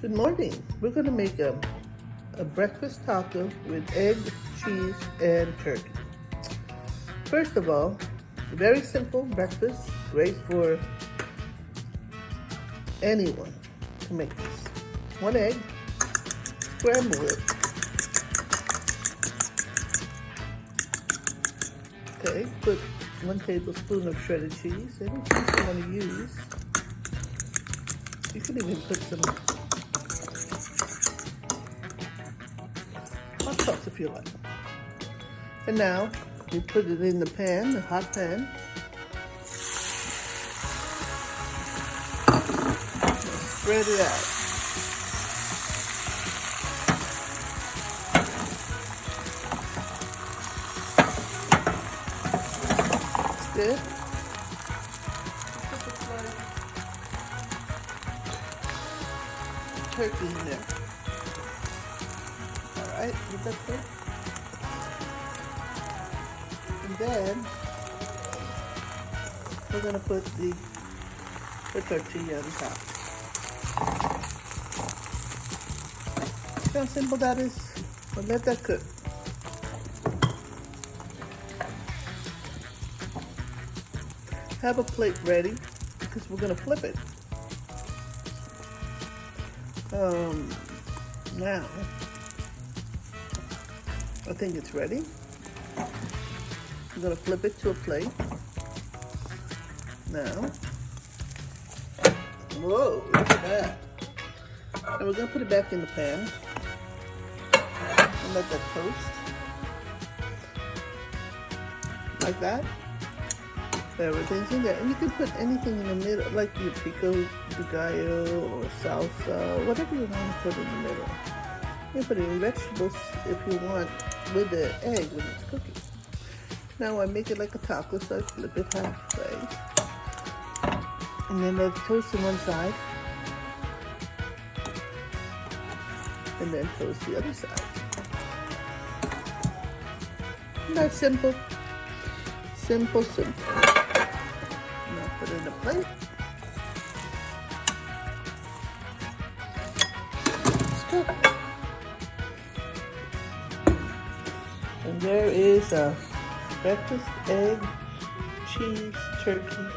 Good morning. We're going to make a breakfast taco with egg, cheese, and turkey. First of all, very simple breakfast, great for anyone to make this. 1 egg, scramble it. Okay, put 1 tablespoon of shredded cheese, any cheese you want to use. You can even put some hot sauce if you like. And now you put it in the pan, the hot pan. Spread it out. That's good. Turkey in there. Alright, is that good? And then we're going to put the tortilla on top. See how simple that is? We'll let that cook. Have a plate ready because we're going to flip it. Now, I think it's ready. I'm going to flip it to a plate. Now, whoa, look at that. And we're going to put it back in the pan and let that toast. Like that. Everything's in there. And you can put anything in the middle, like your pico de gallo or salsa, whatever you want to put in the middle. You can put in vegetables if you want with the egg when it's cooking. Now I make it like a taco, so I flip it halfway. And then let it toast on one side. And then toast the other side. Isn't that simple? Simple, simple. Now put it in a plate. Let's cook. And there is a breakfast egg, cheese, turkey,